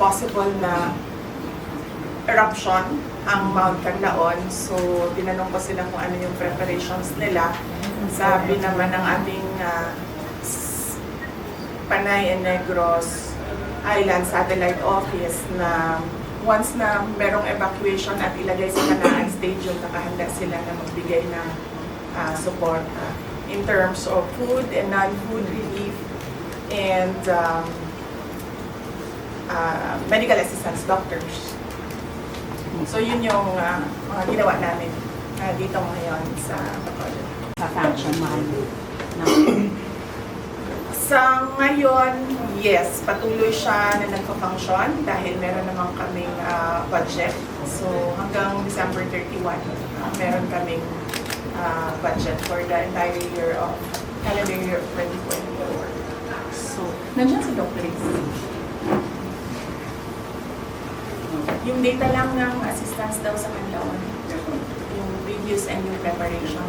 possible na eruption ang Mount Canlaon. So, tinanong ko sila kung ano yung preparations nila. Sabi naman ng aming Panay and Negros Island Satellite Office na once na merong evacuation at ilagay sa Kanaan Stadium, nakahanda sila na magbigay ng support in terms of food and non-food relief and medical assistance, doctors. So yun yung mga ginawa namin dito ngayon sa Bacolod. Sa function mahal na. Sa ngayon, yes, patuloy siya na nagpa-function dahil meron naman kaming budget. So hanggang December 31, meron kaming budget for the entire year of calendar year of 2024. So, nandiyan si Dr. Yung data lang ng assistance daw sa Canlaon, yung reviews and yung preparation.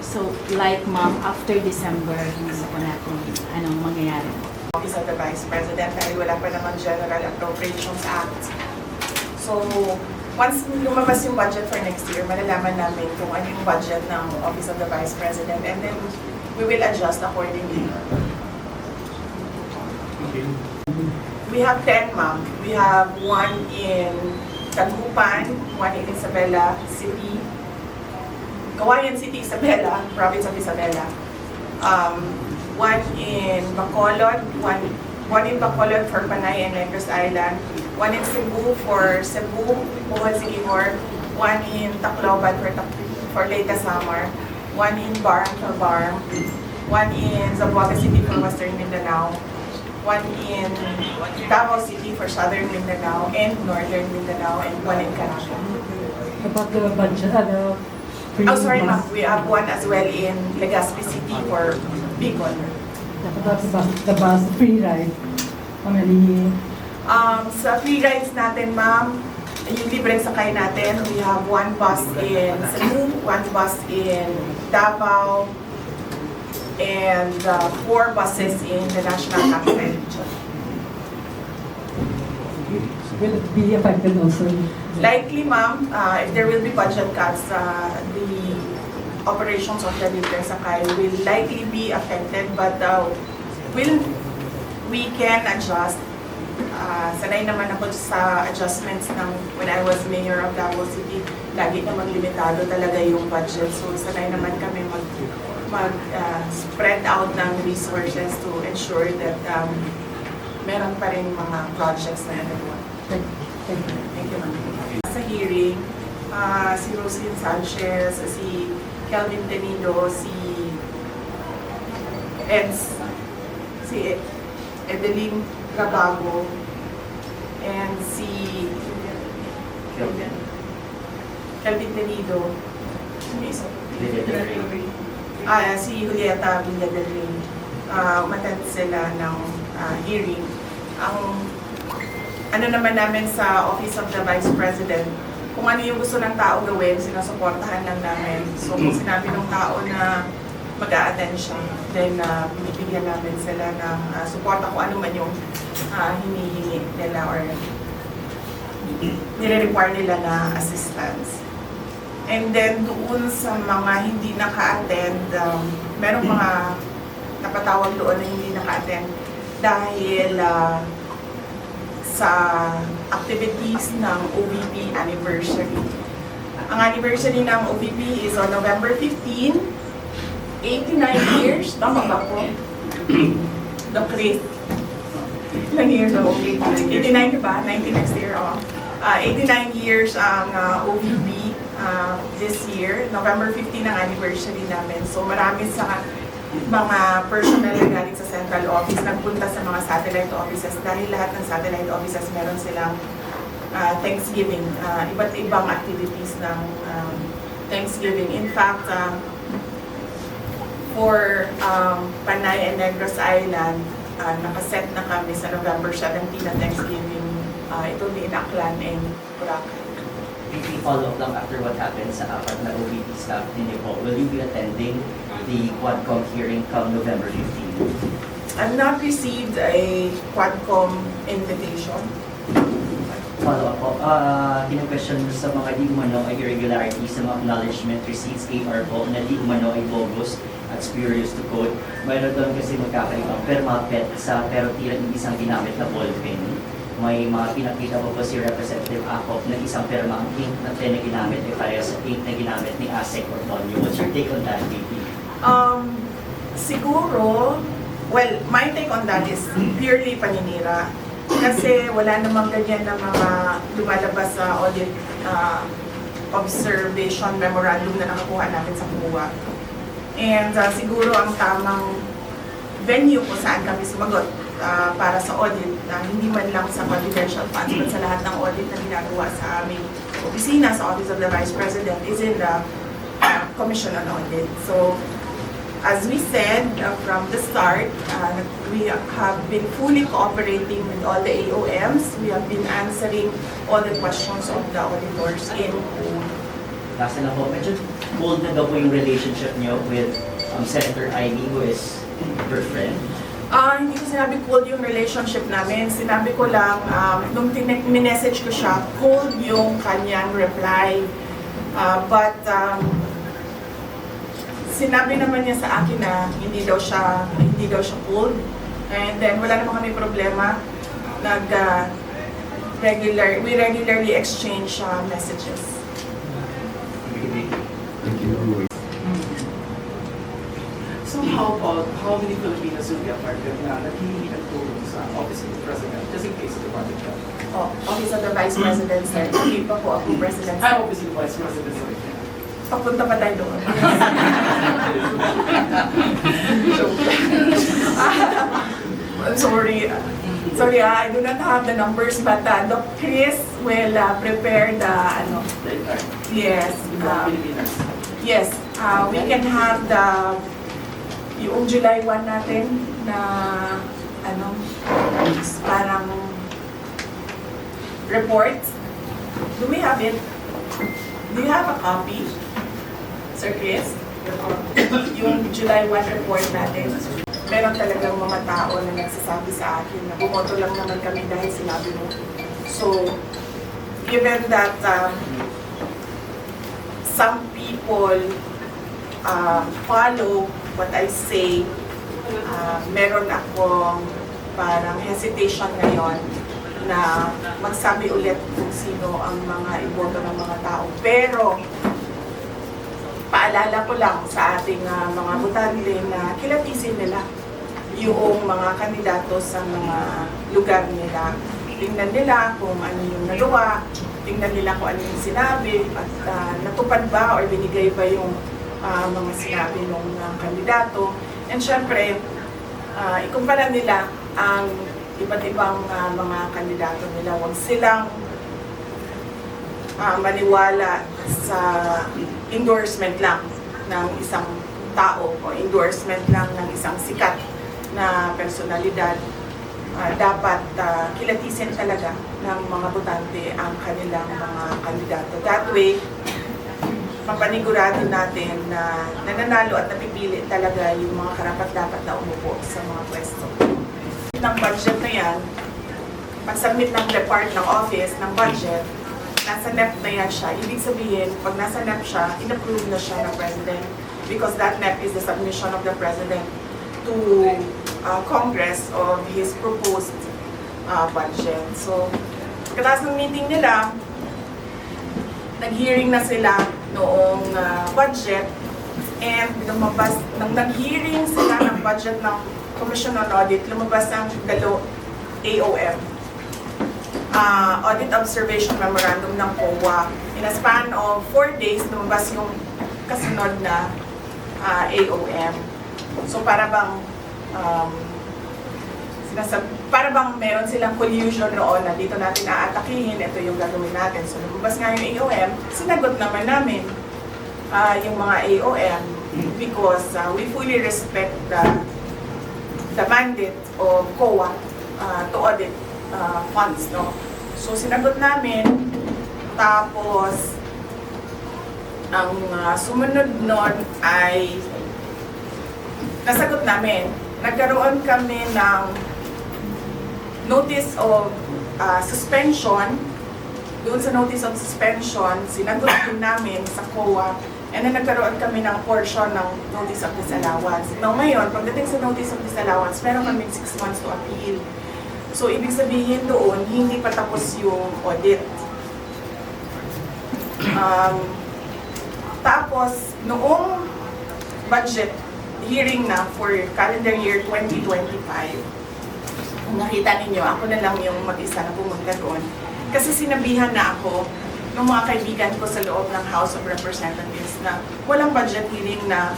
So, like ma'am, after December, hindi po natin anong mangyayari. Office of the Vice President dahil wala pa naman General Appropriations Act. So, once lumabas yung budget for next year, malalaman namin kung ano yung budget ng Office of the Vice President and then we will adjust accordingly. Okay. We have 10, ma'am. We have one in Tagupan, one in Isabela City, Kawayan City, Isabela, province of Isabela. One in Bacolod, one in Bacolod for Panay and Negros Island, one in Cebu for Cebu, Bohol Siquijor, one in Tacloban for Leyte Samar, one in Barm for Barm, one in Zamboanga City for Western Mindanao, one in Davao City for Southern Mindanao and Northern Mindanao, and one in Caraga. About the budget, Oh, sorry, ma'am. We have one as well in Legazpi City for Bicol. About the bus free ride. How many? Sa free rides natin, ma'am, yung libreng sakay natin, we have one bus in Cebu, one bus in Davao, and 4 buses in the National Capital. Will it be affected also? Likely, ma'am, if there will be budget cuts, the operations of the libreng sakay will likely be affected, but we can adjust. Sanay naman ako sa adjustments ng when I was mayor of Davao City. Lagi namang limitado talaga yung budget. So sanay naman kami spread out ng resources to ensure that meron pa rin mga projects na nagawa. Thank you. Thank you, ma'am. Sa hearing, si Roslyn Sanchez, si Kelvin Tenido, si Edeline Rabago, and si Kelvin Tenido, si Julieta Villa del Rey. Umattend sila ng hearing. Ang ano naman namin sa Office of the Vice President, kung ano yung gusto ng tao gawin, sinusuportahan lang namin. So kung sinabi ng tao na mag-a-attend siya, then binibigyan namin sila ng suporta kung ano man yung hinihingi nila or nire-require nila na assistance. And then doon sa mga hindi naka-attend, merong mga napatawag doon na hindi naka-attend dahil sa activities ng OVP anniversary. Ang anniversary ng OVP is on November 15, 89 years. Tama ba po? Dr. Ilang years ang OVP? 89 ba? 90 next year. 89 years ang OVP this year. November 15 ang anniversary namin. So marami sa mga personnel na galing sa central office nagpunta sa mga satellite offices dahil lahat ng satellite offices meron silang Thanksgiving, iba't ibang activities ng Thanksgiving. In fact, for Panay and Negros Island, nakaset na kami sa November 17 na Thanksgiving. Ito din Aklan and Boracay. Quickly follow up lang after what happened sa apat na OVP staff ninyo po. Will you be attending the Quadcom hearing come November 15? I've not received a Quadcom invitation. Follow-up po. Kinu-question mo sa mga di umano ay irregularities sa mga acknowledgement receipts, AR po, na di umano ay bogus at spurious to code. Mayroon doon kasi magkakaibang permapet sa pero tila hindi isang ginamit na ballpen. May mga pinakita po si Representative Acop na isang perma ang ink na pen na ginamit ay pareho sa ink na ginamit ni ASEC or Tonyo. What's your take on that, VP? Siguro, well, my take on that is purely paninira. Kasi wala namang ganyan na mga lumalabas sa audit observation memorandum na nakakuha natin sa COA. And siguro ang tamang venue kung saan kami sumagot para sa audit, hindi man lang sa confidential funds, but sa lahat ng audit na ginagawa sa aming opisina sa Office of the Vice President is in the Commission on Audit. So, as we said from the start, we have been fully cooperating with all the AOMs. We have been answering all the questions of the auditors in full. Last na po, medyo cold na daw po yung relationship niyo with Senator Ivy, who is your friend. Hindi ko sinabi cold yung relationship namin. Sinabi ko lang, nung minessage ko siya, cold yung kanyang reply. But sinabi naman niya sa akin na hindi daw siya cold. And then wala naman kami problema. We regularly exchange messages. So how many Filipinos will be affected na naghihingi ng tulong sa Office of the President just in case of the project job? Office of the Vice President, sir. Hindi pa po ako President. Office of the Vice President. Sorry. Papunta pa tayo doon. I'm sorry. Sorry, I do not have the numbers, but Doc Chris will prepare the, yes. Yes, we can have yung July 1 natin na, parang report. Do we have it? Do you have a copy, Sir Chris? Yung July 1 report natin. Meron talagang mga tao na nagsasabi sa akin na bumoto lang naman kami dahil sinabi mo. So, given that some people follow what I say, meron akong parang hesitation ngayon na magsabi ulit kung sino ang mga iboto ng mga tao. Pero, paalala ko lang sa ating mga botante na kilatisin nila yung mga kandidato sa mga lugar nila. Tingnan nila kung ano yung nagawa, tingnan nila kung ano yung sinabi, at natupad ba or binigay ba yung mga sinabi ng kandidato. And syempre, ikumpara nila ang iba't ibang mga kandidato nila. Huwag silang maniwala sa endorsement lang ng isang tao o endorsement lang ng isang sikat na personalidad. Dapat kilatisin talaga ng mga botante ang kanilang mga kandidato. That way, mapanigurado natin na nananalo at napipili talaga yung mga karapat-dapat na umupo sa mga pwesto. Ng budget na yan, pag-submit ng report ng office ng budget, nasa NEP na yan siya. Ibig sabihin, pag nasa NEP siya, in-approve na siya ng President because that NEP is the submission of the President to Congress of his proposed budget. So, pagkatapos ng meeting nila, nag-hearing na sila noong budget and lumabas, nang nag-hearing sila ng budget ng Commission on Audit, lumabas ang AOM. Audit Observation Memorandum ng COA. In a span of 4 days, lumabas yung kasunod na AOM. So para bang para bang meron silang collusion noon na dito natin aatakihin, ito yung gagawin natin. So lumabas nga yung AOM, sinagot naman namin yung mga AOM because we fully respect the mandate of COA to audit funds, no? So sinagot namin, tapos ang sumunod nun ay nasagot namin. Nagkaroon kami ng notice of suspension doon sa notice of suspension, sinagot din namin sa COA, and then nagkaroon kami ng portion ng notice of disallowance. Now ngayon, pagdating sa notice of disallowance, meron kami 6 months to appeal. So, ibig sabihin doon, hindi pa tapos yung audit. Tapos, noong budget hearing na for calendar year 2025, nakita ninyo, ako na lang yung mag-isa na pumunta doon. Kasi sinabihan na ako ng mga kaibigan ko sa loob ng House of Representatives na walang budget hearing na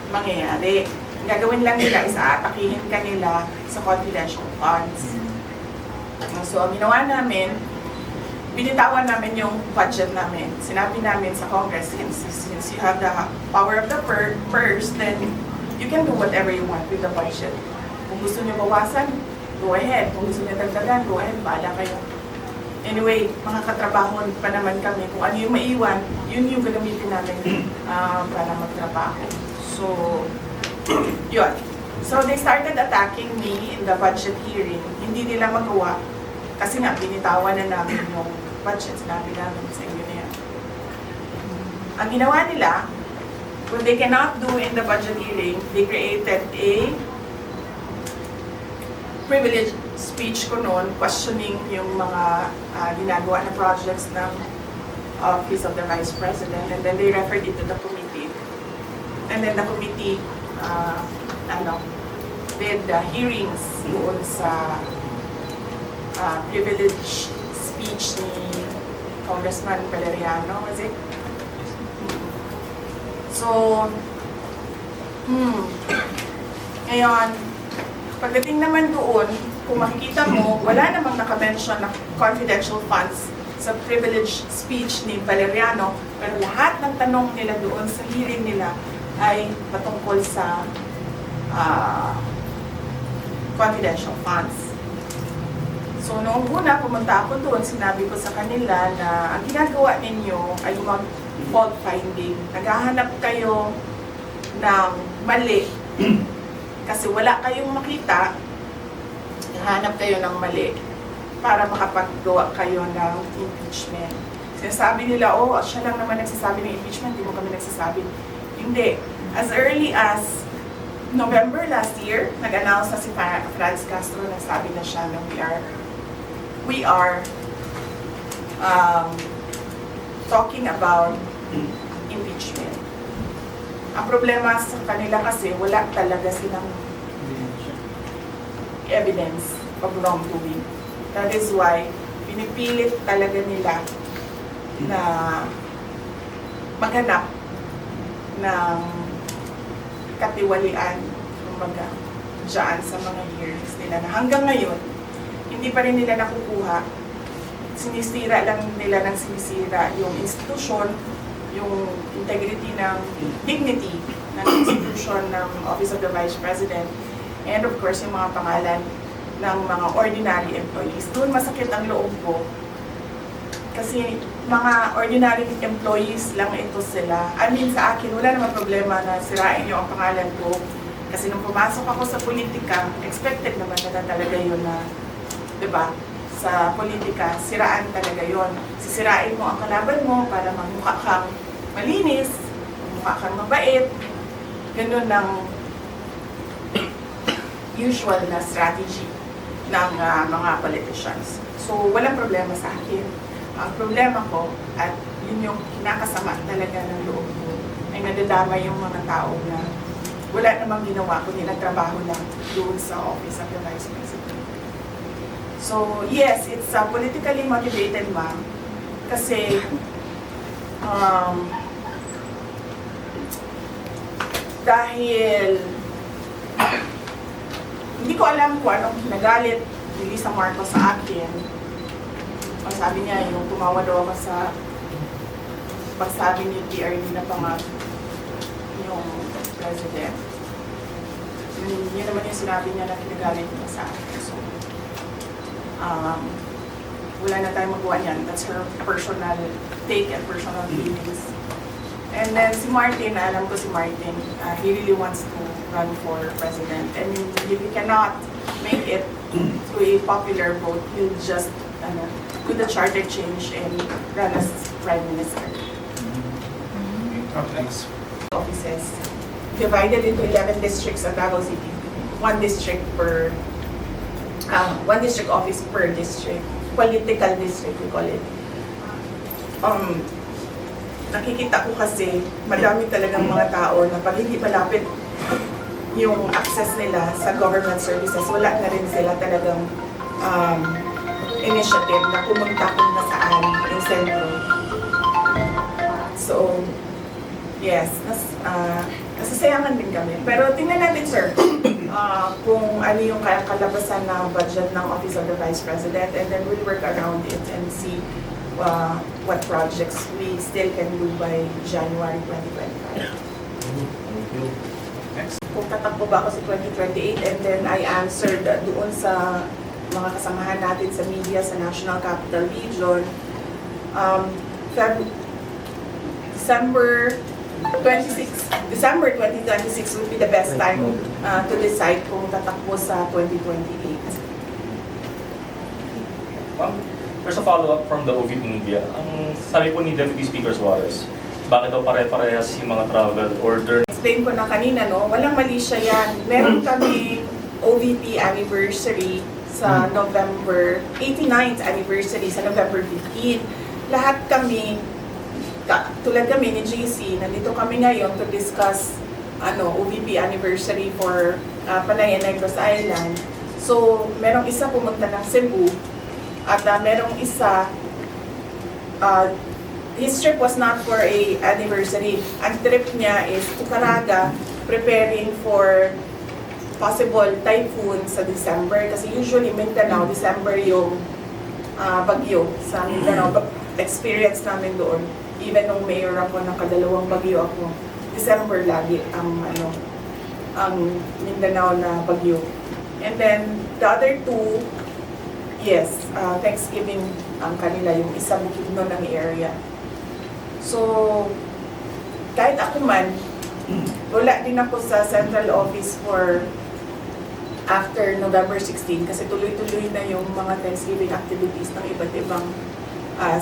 mangyayari. Ang gagawin lang nila is aatakihin kanila sa confidential funds. So, ang ginawa namin, binitawan namin yung budget namin. Sinabi namin sa Congress, since you have the power of the purse, then you can do whatever you want with the budget. Kung gusto niyo bawasan, go ahead. Kung gusto niyo dagdagan, go ahead. Bahala kayo. Anyway, mga katrabaho pa naman kami. Kung ano yung maiwan, yun yung gagamitin namin para magtrabaho. So, yun. So, they started attacking me in the budget hearing. Hindi nila magawa kasi nga, binitawan na namin yung budget. Sinabi namin sa inyo na yan. Ang ginawa nila, what they cannot do in the budget hearing, they created a privilege speech ko noon, questioning yung mga ginagawa na projects ng Office of the Vice President, and then they referred it to the committee. And then the committee, did the hearings doon sa privilege speech ni Congressman Valeriano, was it? So, ngayon, pagdating naman doon, kung makikita mo, wala namang naka-mention na confidential funds sa privilege speech ni Valeriano, pero lahat ng tanong nila doon sa hearing nila ay patungkol sa confidential funds. So, noong una, pumunta ako doon, sinabi ko sa kanila na ang ginagawa ninyo ay mag-fault finding. Naghahanap kayo ng mali kasi wala kayong makita, naghahanap kayo ng mali para makapaggawa kayo ng impeachment. Sinasabi nila, oh, siya lang naman nagsasabi ng impeachment, hindi mo kami nagsasabi. Hindi. As early as November last year, nag-announce na si Franz Castro, nagsabi na siya na we are talking about impeachment. Ang problema sa kanila kasi wala talaga silang evidence of wrongdoing. That is why pinipilit talaga nila na maghanap ng katiwalian, kumbaga, dyan sa mga hearings nila na hanggang ngayon, hindi pa rin nila nakukuha. Sinisira lang nila ng sinisira yung institution, yung integrity ng dignity ng institution ng Office of the Vice President, and of course, yung mga pangalan ng mga ordinary employees. Doon masakit ang loob ko. Kasi mga ordinary employees lang ito sila. I mean, sa akin, wala namang problema na sirain yung ang pangalan ko. Kasi nung pumasok ako sa politika, expected naman na talaga yun na, diba, sa politika, siraan talaga yun. Sisirain mo ang kalaban mo para magmukha kang malinis, magmukha kang mabait. Ganun ang usual na strategy ng mga politicians. So, walang problema sa akin. Ang problema ko, at yun yung kinakasama talaga ng loob ko, ay nadadama yung mga tao na wala namang ginawa kundi nagtrabaho lang doon sa Office of the Vice President. So, yes, it's politically motivated, ma'am. Kasi, dahil hindi ko alam kung anong kinagalit ni Lisa Marcos sa akin. Ang sabi niya, yung tumawa daw ako sa pagsabi ni PRD na pangag yung president. Yun naman yung sinabi niya na kinagalit niya sa akin. So, wala na tayong magawa niyan. That's her personal take and personal feelings. And then si Martin, alam ko si Martin, he really wants to run for president. And if he cannot make it through a popular vote, he'll just with the charter change and run as Prime Minister. Thanks. Offices divided into 11 districts at Davao City. One district office per district. Political district, we call it. Nakikita ko kasi madami talagang mga tao na pag hindi malapit yung access nila sa government services, wala na rin sila talagang initiative na pumunta kung nasaan yung sentro. So, yes, nasasayangan din kami. Pero tingnan natin, sir, kung ano yung kalabasan na budget ng Office of the Vice President, and then we'll work around it and see what projects we still can do by January 2025. Kung tatakbo ba ako sa 2028, and then I answered doon sa mga kasamahan natin sa media sa National Capital Region, December 2026 would be the best time to decide kung tatakbo sa 2028. There's a follow-up from the OVP media. Ang sabi po ni Deputy Speaker Suarez, bakit daw pare-parehas yung mga travel order? Explain ko na kanina, no? Walang mali siya yan. Meron kami OVP anniversary sa November, 89th anniversary sa November 15. Lahat kami, tulad kami ni JC, nandito kami ngayon to discuss OVP anniversary for Panay and Negros Island. So, merong isa pumunta ng Cebu at merong isa his trip was not for a anniversary. Ang trip niya is to Caraga, preparing for possible typhoon sa December. Kasi usually Mindanao, December yung bagyo sa Mindanao. Experience namin doon. Even nung mayor ako ng kadalawang bagyo ako, December lagi ang Mindanao na bagyo. And then the other two, yes, Thanksgiving ang kanila, yung isa Bukidnon ng area. So, kahit ako man, wala din ako sa central office for after November 16 kasi tuloy-tuloy na yung mga Thanksgiving activities ng iba't ibang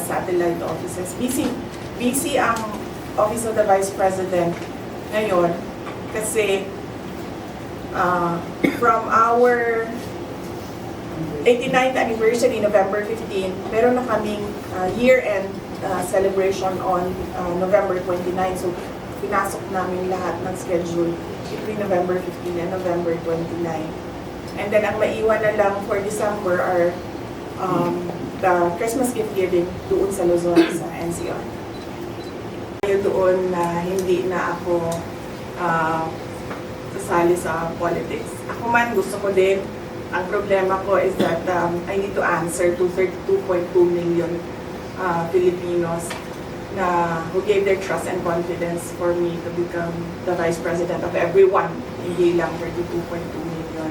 satellite offices. Busy ang Office of the Vice President ngayon kasi from our 89th anniversary, November 15, meron na kaming year-end celebration on November 29. So, pinasok namin lahat ng schedule between November 15 and November 29. And then, ang maiwan na lang for December are the Christmas gift giving doon sa Luzon, sa NCR. Doon na hindi na ako sasali sa politics. Ako man, gusto ko din. Ang problema ko is that I need to answer to 32.2 million Filipinos na who gave their trust and confidence for me to become the Vice President of everyone, hindi lang 32.2 million.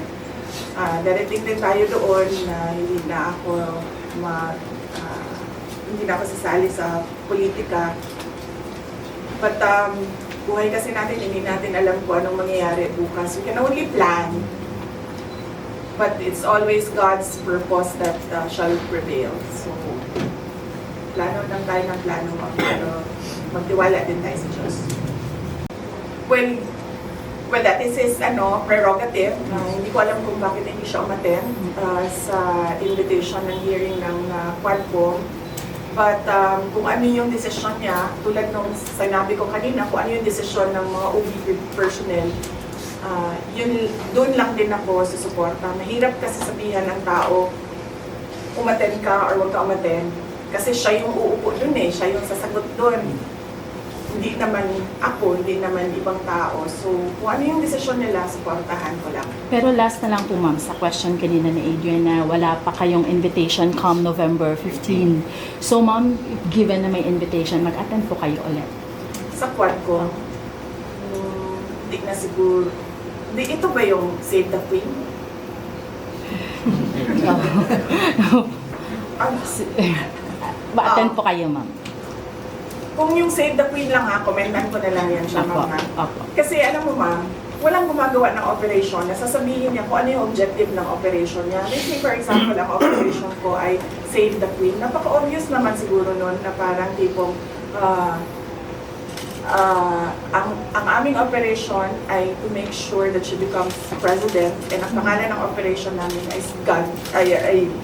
Darating din tayo doon na hindi na ako sasali sa politika. But buhay kasi natin, hindi natin alam kung anong mangyayari bukas. We can only plan. But it's always God's purpose that shall prevail. So, plano lang tayo ng plano mo, pero magtiwala din tayo sa Diyos. Well, that is his prerogative. Hindi ko alam kung bakit hindi siya umattend sa invitation ng hearing ng Quadcom. But kung ano yung desisyon niya, tulad nung sinabi ko kanina, kung ano yung desisyon ng mga OVP personnel, doon lang din ako susuporta. Mahirap kasi sabihan ng tao, umattend ka or huwag ka umattend. Kasi siya yung uupo dun siya yung sasagot dun. Hindi naman ako, hindi naman ibang tao. So, kung ano yung desisyon nila, suportahan ko lang. Pero last na lang po ma'am, sa question kanina ni Adrian na wala pa kayong invitation come November 15. So ma'am, given na may invitation, mag-attend po kayo ulit. Sa Quadcom, hindi na siguro. Ito ba yung Save the Queen? Ba-attend po kayo ma'am. Kung yung Save the Queen lang commentan ko na lang yan siya, Opo, ma'am. opo. Kasi alam mo ma'am, walang gumagawa ng operation na sasabihin niya kung ano yung objective ng operation niya. Let's say, for example, ang operation ko ay Save the Queen. Napaka-obvious naman siguro nun na parang tipong ang aming operation ay to make sure that she becomes president, and ang pangalan ng operation namin ay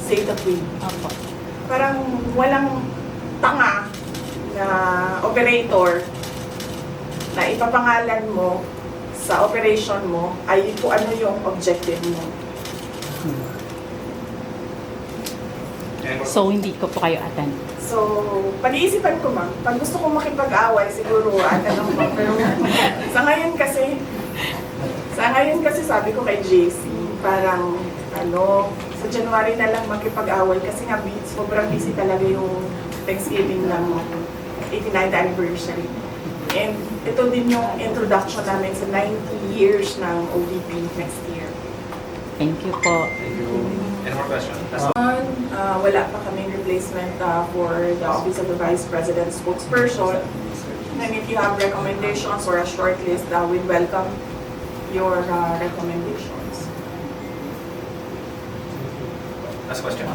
Save the Queen. Opo. Parang walang tanga na operator na ipapangalan mo sa operation mo ay kung ano yung objective mo. So, hindi ko po kayo attend. So, pag-iisipan ko, ma'am. Pag gusto ko makipag-away, siguro atanong mo. Pero sa ngayon kasi sabi ko kay JC, parang sa January na lang makipag-away kasi nga sobrang busy talaga yung Thanksgiving ng 89th anniversary. And ito din yung introduction namin sa 90 years ng OVP next year. Thank you po. Any more questions? Wala pa kaming replacement for the Office of the Vice President spokesperson. And if you have recommendations or a short list, we'd welcome your recommendations. Last question.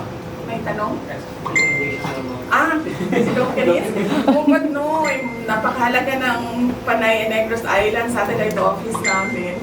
May tanong? Don't get it. Bukod no, napakahalaga ng Panay and Negros Island Satellite Office namin.